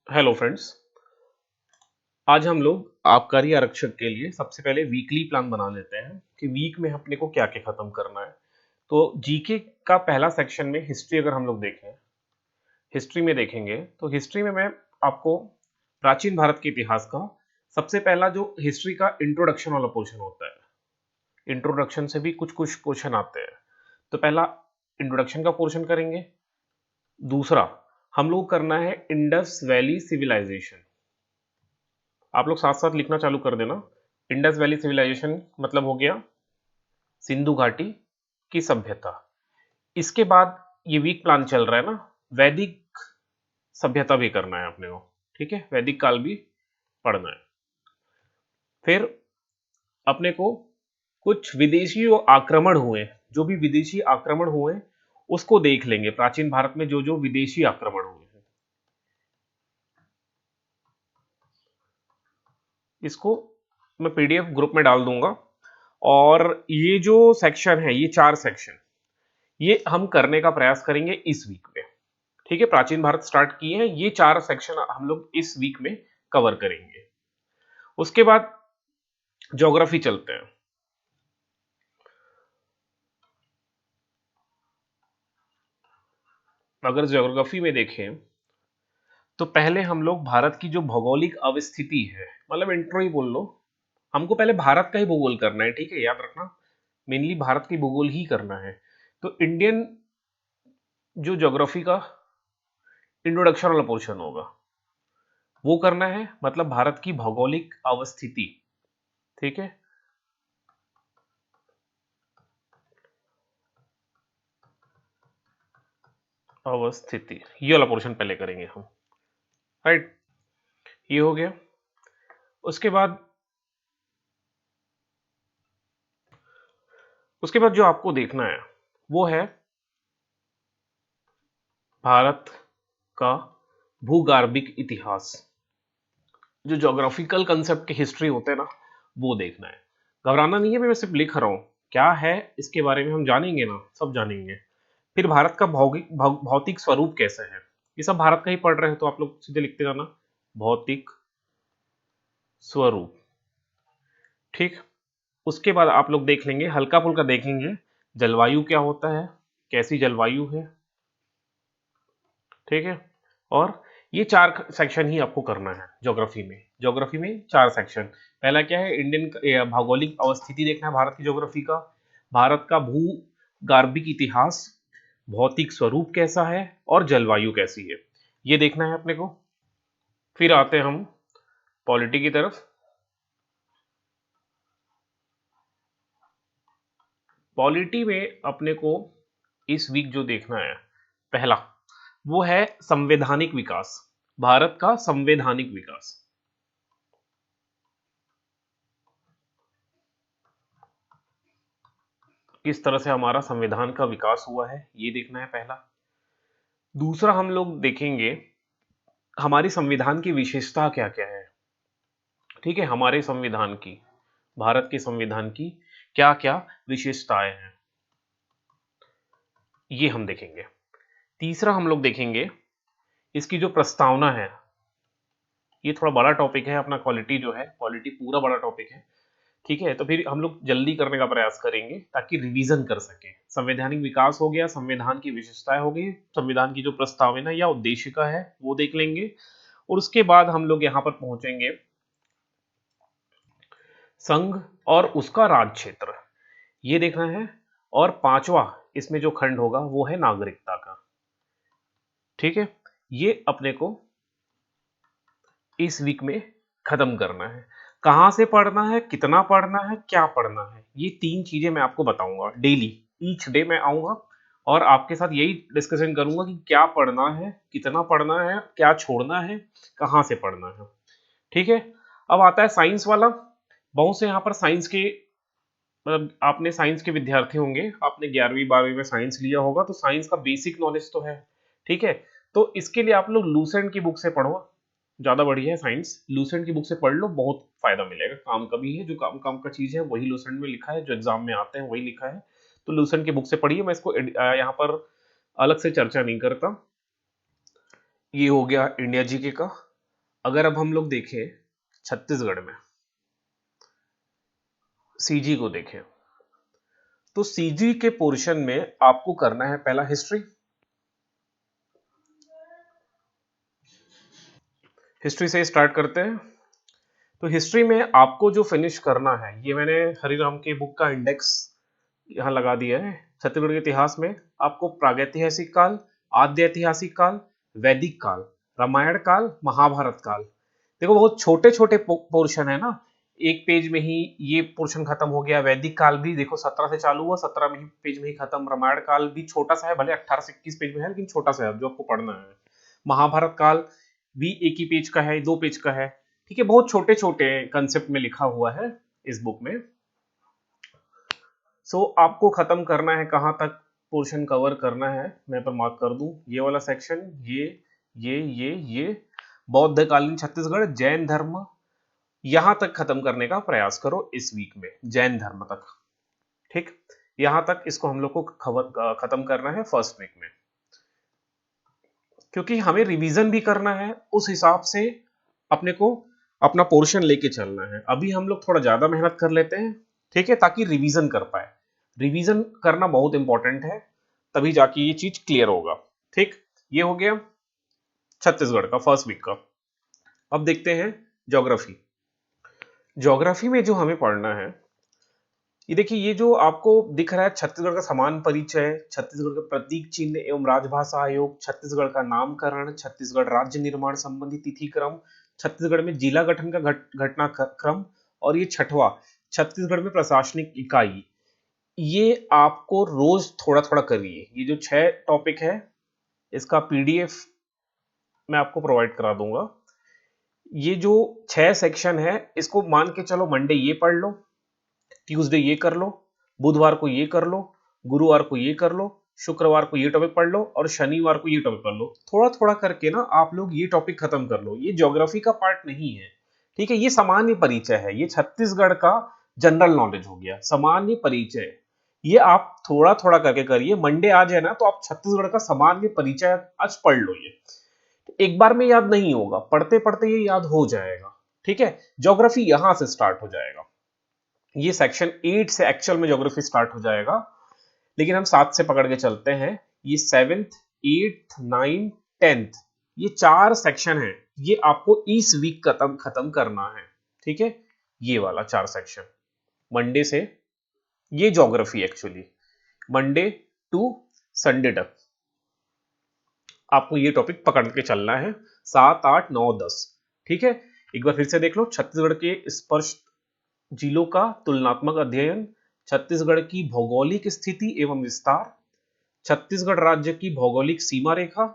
Hello friends. आज हम लोग आबकारी आरक्षक के लिए सबसे पहले वीकली प्लान बना लेते हैं कि वीक में अपने को क्या क्या खत्म करना है। तो जीके का पहला सेक्शन में हिस्ट्री अगर हम लोग देखें, हिस्ट्री में देखेंगे तो हिस्ट्री में मैं आपको प्राचीन भारत के इतिहास का सबसे पहला जो हिस्ट्री का इंट्रोडक्शन वाला पोर्शन होता है, इंट्रोडक्शन से भी कुछ कुछ क्वेश्चन आते हैं। तो पहला इंट्रोडक्शन का पोर्शन करेंगे। दूसरा हम लोग करना है इंडस वैली सिविलाइजेशन। आप लोग साथ साथ लिखना चालू कर देना। इंडस वैली सिविलाइजेशन मतलब हो गया सिंधु घाटी की सभ्यता। इसके बाद ये वीक प्लान चल रहा है ना, वैदिक सभ्यता भी करना है अपने को। ठीक है, वैदिक काल भी पढ़ना है। फिर अपने को कुछ विदेशी जो आक्रमण हुए, जो भी विदेशी आक्रमण हुए उसको देख लेंगे। प्राचीन भारत में जो जो विदेशी आक्रमण हुए हैं इसको मैं पीडीएफ ग्रुप में डाल दूंगा। और ये जो सेक्शन है, ये 4 सेक्शन, ये हम करने का प्रयास करेंगे इस वीक में। ठीक है, प्राचीन भारत स्टार्ट किए हैं, ये 4 सेक्शन हम लोग इस वीक में कवर करेंगे। उसके बाद ज्योग्राफी चलते हैं। अगर ज्योग्राफी में देखें तो पहले हम लोग भारत की जो भौगोलिक अवस्थिति है, मतलब इंट्रो ही बोल लो, हमको पहले भारत का ही भूगोल करना है। ठीक है, याद रखना, मेनली भारत की भूगोल ही करना है। तो इंडियन जो ज्योग्राफी का इंट्रोडक्शन वाला पोर्शन होगा वो करना है, मतलब भारत की भौगोलिक अवस्थिति। ठीक है, अवस्थिति ये वाला पोर्शन पहले करेंगे हम। राइट, ये हो गया। उसके बाद जो आपको देखना है वो है भारत का भूगर्भिक इतिहास। जो ज्योग्राफिकल कंसेप्ट के हिस्ट्री होते हैं ना, वो देखना है। घबराना नहीं है, मैं सिर्फ लिख रहा हूं क्या है, इसके बारे में हम जानेंगे ना, सब जानेंगे। फिर भारत का भौतिक स्वरूप कैसा है, ये सब भारत का ही पढ़ रहे हो तो आप लोग सीधे लिखते जाना, भौतिक स्वरूप। ठीक, उसके बाद आप लोग देख लेंगे, हल्का फुल्का देखेंगे जलवायु क्या होता है, कैसी जलवायु है। ठीक है, और ये 4 सेक्शन ही आपको करना है ज्योग्राफी में। ज्योग्राफी में 4 सेक्शन। पहला क्या है, इंडियन भौगोलिक अवस्थिति देखना है भारत की ज्योग्राफी का, भारत का भूगार्भिक इतिहास, भौतिक स्वरूप कैसा है और जलवायु कैसी है, ये देखना है अपने को। फिर आते हैं हम पॉलिटी की तरफ। पॉलिटी में अपने को इस वीक जो देखना है, पहला वो है संवैधानिक विकास, भारत का संवैधानिक विकास। किस तरह से हमारा संविधान का विकास हुआ है, ये देखना है पहला। दूसरा हम लोग देखेंगे हमारी संविधान की विशेषता क्या क्या है। ठीक है, हमारे संविधान की, भारत के संविधान की क्या क्या विशेषताएं हैं, ये हम देखेंगे। तीसरा हम लोग देखेंगे इसकी जो प्रस्तावना है, ये थोड़ा बड़ा टॉपिक है अपना, क्वालिटी जो है, क्वालिटी पूरा बड़ा टॉपिक है। ठीक है, तो फिर हम लोग जल्दी करने का प्रयास करेंगे ताकि रिवीजन कर सके। संवैधानिक विकास हो गया, संविधान की विशेषताएं हो गई, संविधान की जो प्रस्तावना या उद्देशिका है वो देख लेंगे। और उसके बाद हम लोग यहाँ पर पहुंचेंगे संघ और उसका राज क्षेत्र, ये देखना है। और पांचवा इसमें जो खंड होगा वो है नागरिकता का। ठीक है, ये अपने को इस वीक में खत्म करना है। कहां से पढ़ना है, कितना पढ़ना है, क्या पढ़ना है, ये 3 चीजें मैं आपको बताऊंगा डेली। ईच डे मैं आऊंगा और आपके साथ यही डिस्कशन करूंगा कि क्या पढ़ना है, कितना पढ़ना है, क्या छोड़ना है, कहां से पढ़ना है। ठीक है, अब आता है साइंस वाला। बहुत से यहाँ पर साइंस के, मतलब आपने साइंस के विद्यार्थी होंगे, आपने 11वीं 12वीं में साइंस लिया होगा, तो साइंस का बेसिक नॉलेज तो है। ठीक है, तो इसके लिए आप लोग लूसेंट की बुक से पढ़ो, ज्यादा बढ़िया है साइंस। लूसेंट की बुक से पढ़ लो, बहुत फायदा मिलेगा। काम का भी है, जो काम काम का चीज है वही लूसेंट में लिखा है, जो एग्जाम में आते हैं वही लिखा है। तो लूसेंट की बुक से पढ़िए, मैं इसको यहाँ पर अलग से चर्चा नहीं करता। ये हो गया इंडिया जीके का। अगर अब हम लोग देखें छत्तीसगढ़ में सीजी को देखें, तो सीजी के पोर्शन में आपको करना है पहला हिस्ट्री। हिस्ट्री से स्टार्ट करते हैं। तो हिस्ट्री में आपको जो फिनिश करना है, ये मैंने हरिराम के बुक का इंडेक्स यहाँ लगा दिया है। छत्तीसगढ़ के इतिहास में आपको प्रागैतिहासिक काल, आद्य ऐतिहासिक काल, वैदिक काल, रामायण काल, महाभारत काल। देखो बहुत छोटे छोटे पोर्शन है ना, एक पेज में ही ये पोर्शन खत्म हो गया। वैदिक काल भी देखो 17 से चालू हुआ, 17 में ही पेज में ही खत्म। रामायण काल भी छोटा सा है, भले 18 से 21 पेज में है, लेकिन छोटा सा है जो आपको पढ़ना है। महाभारत काल भी एक ही पेज का है, 2 पेज का है। ठीक है, बहुत छोटे छोटे कंसेप्ट में लिखा हुआ है इस बुक में। सो आपको खत्म करना है, कहां तक पोर्शन कवर करना है मैं पर मार्क कर दूं। ये वाला सेक्शन, ये बौद्धकालीन छत्तीसगढ़, जैन धर्म, यहां तक खत्म करने का प्रयास करो इस वीक में, जैन धर्म तक। ठीक, यहां तक इसको हम लोग को खत्म करना है फर्स्ट वीक में, क्योंकि हमें रिवीजन भी करना है। उस हिसाब से अपने को अपना पोर्शन लेके चलना है। अभी हम लोग थोड़ा ज्यादा मेहनत कर लेते हैं, ठीक है, ताकि रिवीजन कर पाए। रिवीजन करना बहुत इंपॉर्टेंट है, तभी जाके ये चीज क्लियर होगा। ठीक, ये हो गया छत्तीसगढ़ का फर्स्ट वीक का। अब देखते हैं ज्योग्राफी। ज्योग्राफी में जो हमें पढ़ना है, ये देखिए, ये जो आपको दिख रहा है छत्तीसगढ़ का समान परिचय, छत्तीसगढ़ का प्रतीक चिन्ह एवं राजभाषा आयोग, छत्तीसगढ़ का नामकरण, छत्तीसगढ़ राज्य निर्माण संबंधी तिथि क्रम, छत्तीसगढ़ में जिला गठन का घटना क्रम, और ये छठवां छत्तीसगढ़ में प्रशासनिक इकाई। ये आपको रोज थोड़ा थोड़ा करिए। ये जो 6 टॉपिक है, इसका पीडीएफ मैं आपको प्रोवाइड करा दूंगा। ये जो 6 सेक्शन है, इसको मान के चलो मंडे ये पढ़ लो, ट्यूसडे ये कर लो, बुधवार को ये कर लो, गुरुवार को ये कर लो, शुक्रवार को ये टॉपिक पढ़ लो, और शनिवार को ये टॉपिक पढ़ लो। थोड़ा थोड़ा करके ना आप लोग ये टॉपिक खत्म कर लो। ये ज्योग्राफी का पार्ट नहीं है, ठीक है, ये सामान्य परिचय है। ये छत्तीसगढ़ का जनरल नॉलेज हो गया, सामान्य परिचय। ये आप थोड़ा थोड़ा करके करिए। मंडे आ जाए ना, तो आप छत्तीसगढ़ का सामान्य परिचय आज पढ़ लो। ये एक बार में याद नहीं होगा, पढ़ते पढ़ते ये याद हो जाएगा। ठीक है, ज्योग्राफी यहां से स्टार्ट हो जाएगा। ये सेक्शन 8 से एक्चुअल में ज्योग्राफी स्टार्ट हो जाएगा, लेकिन हम 7 से पकड़ के चलते हैं। ये 7th 8th 9th 10th, ये 4 सेक्शन है, ये आपको इस वीक खत्म करना है। ठीक है, ये वाला 4 सेक्शन मंडे से, ये geography actually Monday to Sunday तक आपको ये टॉपिक पकड़ के चलना है, 7 8 9 10। ठीक है, एक बार फिर से देख लो। छत्तीसगढ़ के स्पर्श जिलों का तुलनात्मक अध्ययन, छत्तीसगढ़ की भौगोलिक स्थिति एवं विस्तार, छत्तीसगढ़ राज्य की भौगोलिक सीमा रेखा,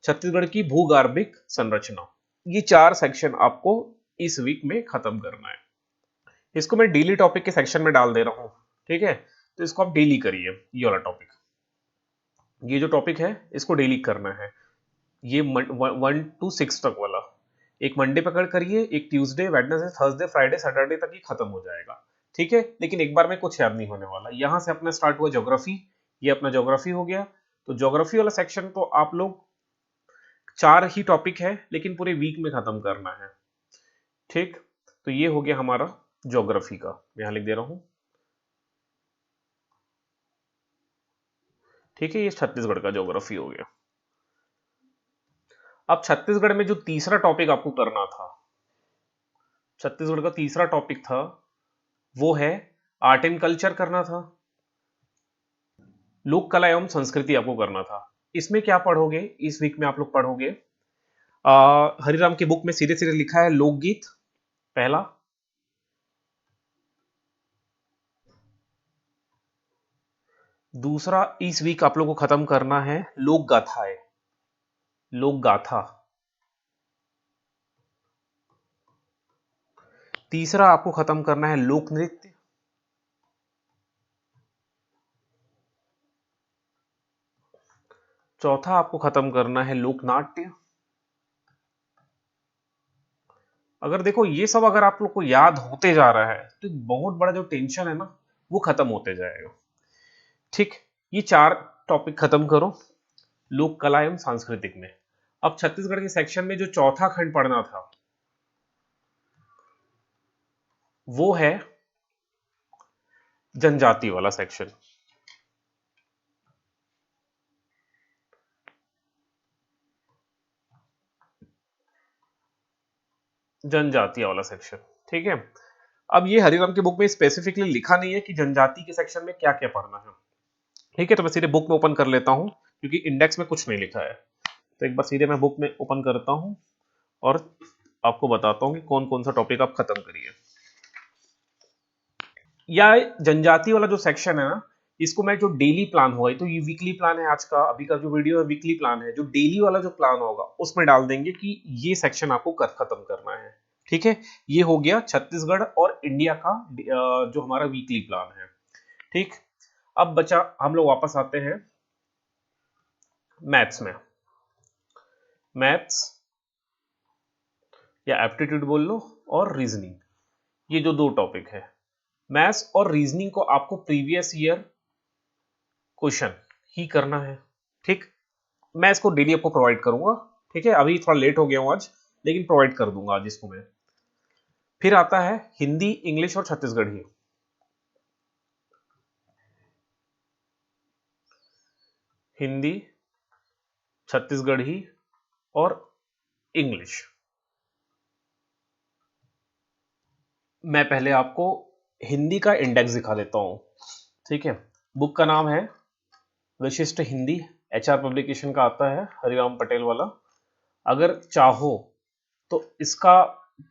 छत्तीसगढ़ की भूगर्भिक संरचना। ये 4 सेक्शन आपको इस वीक में खत्म करना है। इसको मैं डेली टॉपिक के सेक्शन में डाल दे रहा हूं, ठीक है, तो इसको आप डेली करिए। ये वाला टॉपिक, ये जो टॉपिक है, इसको डेली करना है। ये 1 to 6 तक वाला, एक मंडे पकड़ करिए, एक Tuesday, Wednesday, Thursday, Friday, Saturday तक ही खत्म हो जाएगा। ठीक है, लेकिन एक बार में कुछ याद नहीं होने वाला। यहां से अपना स्टार्ट हुआ ज्योग्राफी, ये अपना ज्योग्राफी हो गया। तो ज्योग्राफी वाला सेक्शन तो आप लोग 4 ही टॉपिक है, लेकिन पूरे वीक में खत्म करना है। ठीक, तो ये हो गया हमारा ज्योग्राफी का, यहां लिख दे रहा हूं। ठीक है, ये छत्तीसगढ़ का ज्योग्राफी हो गया। अब छत्तीसगढ़ में जो तीसरा टॉपिक आपको करना था, छत्तीसगढ़ का तीसरा टॉपिक था, वो है आर्ट एंड कल्चर करना था, लोक कला एवं संस्कृति आपको करना था। इसमें क्या पढ़ोगे इस वीक में? आप लोग पढ़ोगे हरिराम की बुक में सीधे सीधे लिखा है लोकगीत पहला, दूसरा इस वीक आप लोग को खत्म करना है लोक गाथाएं, लोक गाथा, तीसरा आपको खत्म करना है लोक नृत्य, चौथा आपको खत्म करना है लोक नाट्य। अगर देखो ये सब अगर आप लोग को याद होते जा रहा है, तो बहुत बड़ा जो टेंशन है ना, वो खत्म होते जाएगा। ठीक, ये 4 टॉपिक खत्म करो लोक कला एवं सांस्कृतिक में। अब छत्तीसगढ़ के सेक्शन में जो चौथा खंड पढ़ना था वो है जनजाति वाला सेक्शन। जनजाति वाला सेक्शन, ठीक है। अब ये हरिराम की बुक में स्पेसिफिकली लिखा नहीं है कि जनजाति के सेक्शन में क्या क्या पढ़ना है, ठीक है। तो मैं सीधे बुक में ओपन कर लेता हूं क्योंकि इंडेक्स में कुछ नहीं लिखा है। तो एक बार सीधे मैं बुक में ओपन करता हूं और आपको बताता हूं कि कौन कौन सा टॉपिक आप खत्म करिए। या जनजाति वाला जो सेक्शन है ना, इसको मैं जो डेली प्लान होगा, तो ये वीकली प्लान है आज का, अभी का जो वीडियो है वीकली प्लान है, जो डेली वाला जो प्लान होगा उसमें डाल देंगे कि ये सेक्शन आपको खत्म करना है, ठीक है। ये हो गया छत्तीसगढ़ और इंडिया का जो हमारा वीकली प्लान है, ठीक। अब बचा, हम लोग वापस आते हैं मैथ्स में। मैथ्स या एप्टीट्यूड बोल लो और रीजनिंग, ये जो दो टॉपिक है, मैथ्स और रीजनिंग को आपको प्रीवियस ईयर क्वेश्चन ही करना है, ठीक। मैं इसको डेली आपको प्रोवाइड करूंगा, ठीक है। अभी थोड़ा लेट हो गया हूं आज, लेकिन प्रोवाइड कर दूंगा आज इसको मैं। फिर आता है हिंदी, इंग्लिश और छत्तीसगढ़ी। हिंदी, छत्तीसगढ़ी और इंग्लिश। मैं पहले आपको हिंदी का इंडेक्स दिखा देता हूं, ठीक है। बुक का नाम है विशिष्ट हिंदी, एचआर पब्लिकेशन का आता है, हरिराम पटेल वाला। अगर चाहो तो इसका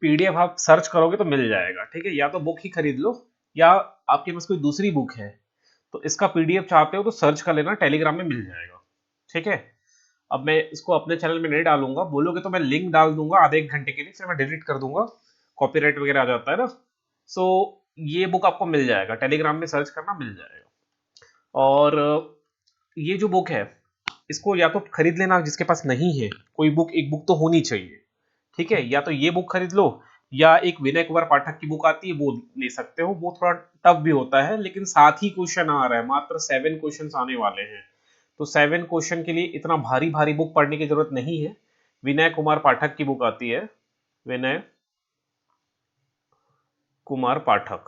पीडीएफ आप सर्च करोगे तो मिल जाएगा, ठीक है। या तो बुक ही खरीद लो, या आपके पास कोई दूसरी बुक है तो इसका पीडीएफ चाहते हो तो सर्च कर लेना, टेलीग्राम में मिल जाएगा, ठीक है। अब मैं इसको अपने चैनल में नहीं डालूंगा, बोलोगे तो मैं लिंक डाल दूंगा आधे एक घंटे के लिए, फिर मैं डिलीट कर दूंगा, कॉपीराइट वगैरह आ जाता है ना। सो ये बुक आपको मिल जाएगा, टेलीग्राम में सर्च करना मिल जाएगा। और ये जो बुक है इसको या तो खरीद लेना, जिसके पास नहीं है कोई बुक, एक बुक तो होनी चाहिए, ठीक है। या तो ये बुक खरीद लो, या एक विनय कुमार पाठक की बुक आती है वो ले सकते हो। वो थोड़ा टफ भी होता है, लेकिन साथ ही क्वेश्चन आ रहा है, मात्र 7 क्वेश्चन आने वाले हैं, तो 7 क्वेश्चन के लिए इतना भारी भारी बुक पढ़ने की जरूरत नहीं है। विनय कुमार पाठक की बुक आती है, विनय कुमार पाठक,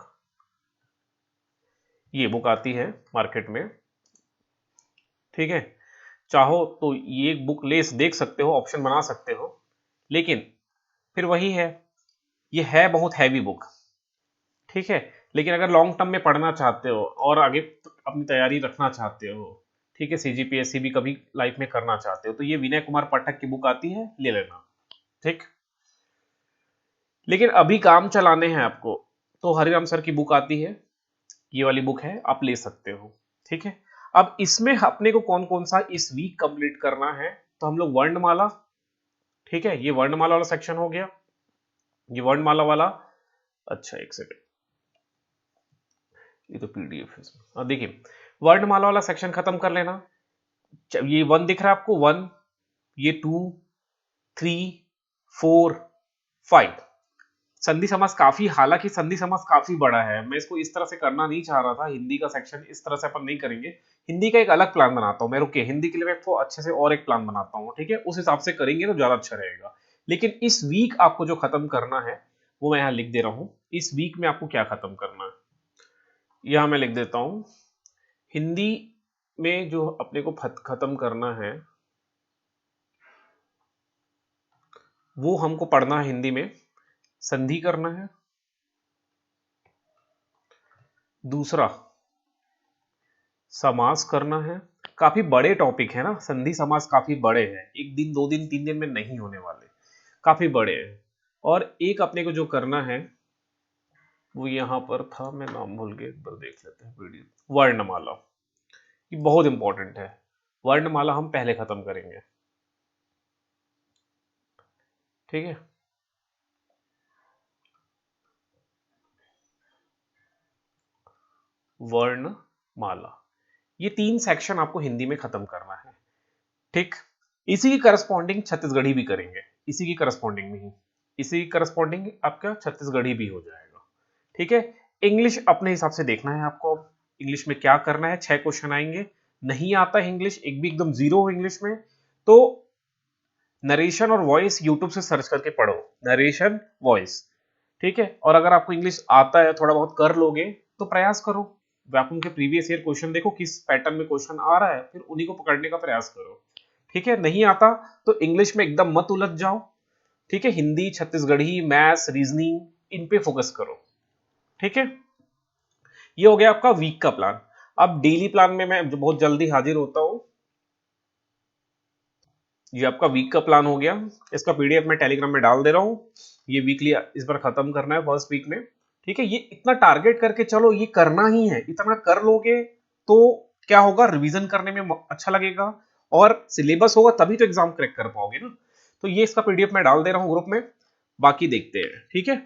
ये बुक आती है मार्केट में, ठीक है। चाहो तो ये बुक ले देख सकते हो, ऑप्शन बना सकते हो, लेकिन फिर वही है, ये है बहुत हैवी बुक, ठीक है। लेकिन अगर लॉन्ग टर्म में पढ़ना चाहते हो और आगे अपनी तैयारी रखना चाहते हो, ठीक है, सीजीपीएससी भी कभी लाइफ में करना चाहते हो, तो ये विनय कुमार पाठक की बुक आती है, ले लेना, ठीक। लेकिन अभी काम चलाने हैं आपको तो हरिराम सर की बुक आती है, ये वाली बुक है, आप ले सकते हो, ठीक है। अब इसमें अपने को कौन कौन सा इस वीक कंप्लीट करना है, तो हम लोग वर्णमाला, ठीक है, ये वर्णमाला वाला सेक्शन हो गया, ये वर्णमाला वाला। अच्छा एक सेकंड, ये तो पीडीएफ है इसमें, अब देखिए वर्णमाला वाला सेक्शन खत्म कर लेना। ये 1 दिख रहा है आपको, 1, ये 2, 3, 4, 5। संधि समास काफी, हालांकि संधि समास काफी बड़ा है, मैं इसको इस तरह से करना नहीं चाह रहा था, हिंदी का सेक्शन इस तरह से अपन नहीं करेंगे। हिंदी का एक अलग प्लान बनाता हूं मैं, रुके, हिंदी के लिए मैं आपको अच्छे से और एक प्लान बनाता हूं, ठीक है, उस हिसाब से करेंगे तो ज्यादा अच्छा रहेगा। लेकिन इस वीक आपको जो खत्म करना है वो मैं यहां लिख दे रहा हूं, इस वीक में आपको क्या खत्म करना है, यहां मैं लिख देता हूं। हिंदी में जो अपने को खत्म करना है वो हमको पढ़ना है, हिंदी में संधि करना है, दूसरा समास करना है। काफी बड़े टॉपिक है ना, संधि समास काफी बड़े हैं, एक दिन 2 दिन 3 दिन में नहीं होने वाले, काफी बड़े हैं। और एक अपने को जो करना है वो यहां पर था, मैं नाम भूल गया, एक बार देख लेते हैं वीडियो। वर्णमाला, ये बहुत इंपॉर्टेंट है, वर्णमाला हम पहले खत्म करेंगे, ठीक है। वर्णमाला, ये 3 सेक्शन आपको हिंदी में खत्म करना है, ठीक। इसी की करस्पॉन्डिंग छत्तीसगढ़ी भी करेंगे, इसी की करस्पॉन्डिंग में ही, इसी की करस्पॉन्डिंग आपका छत्तीसगढ़ी भी हो जाएगा, ठीक है। इंग्लिश अपने हिसाब से देखना है आपको, इंग्लिश में क्या करना है, 6 क्वेश्चन आएंगे। नहीं आता है इंग्लिश, एक भी एकदम जीरो हो इंग्लिश में, तो नरेशन और वॉइस यूट्यूब से सर्च करके पढ़ो, नरेशन वॉइस, ठीक है। और अगर आपको इंग्लिश आता है, थोड़ा बहुत कर लोगे, तो प्रयास करो, व्याकरण के प्रीवियस ईयर क्वेश्चन देखो किस पैटर्न में क्वेश्चन आ रहा है, फिर उन्हीं को पकड़ने का प्रयास करो, ठीक है। नहीं आता तो इंग्लिश में एकदम मत उलझ जाओ, ठीक है। हिंदी, छत्तीसगढ़ी, मैथ्स, रीजनिंग, इन पे फोकस करो, ठीक है। ये हो गया आपका वीक का प्लान। अब डेली प्लान में मैं बहुत जल्दी हाजिर होता हूं। ये आपका वीक का प्लान हो गया, इसका पीडीएफ मैं टेलीग्राम में डाल दे रहा हूँ। ये वीकली इस बार खत्म करना है फर्स्ट वीक में, ठीक है। ये इतना टारगेट करके चलो, ये करना ही है, इतना कर लोगे तो क्या होगा, रिवीजन करने में अच्छा लगेगा, और सिलेबस होगा तभी तो एग्जाम क्रैक कर पाओगे ना। तो ये इसका पीडीएफ मैं डाल दे रहा हूँ ग्रुप में, बाकी देखते हैं, ठीक है।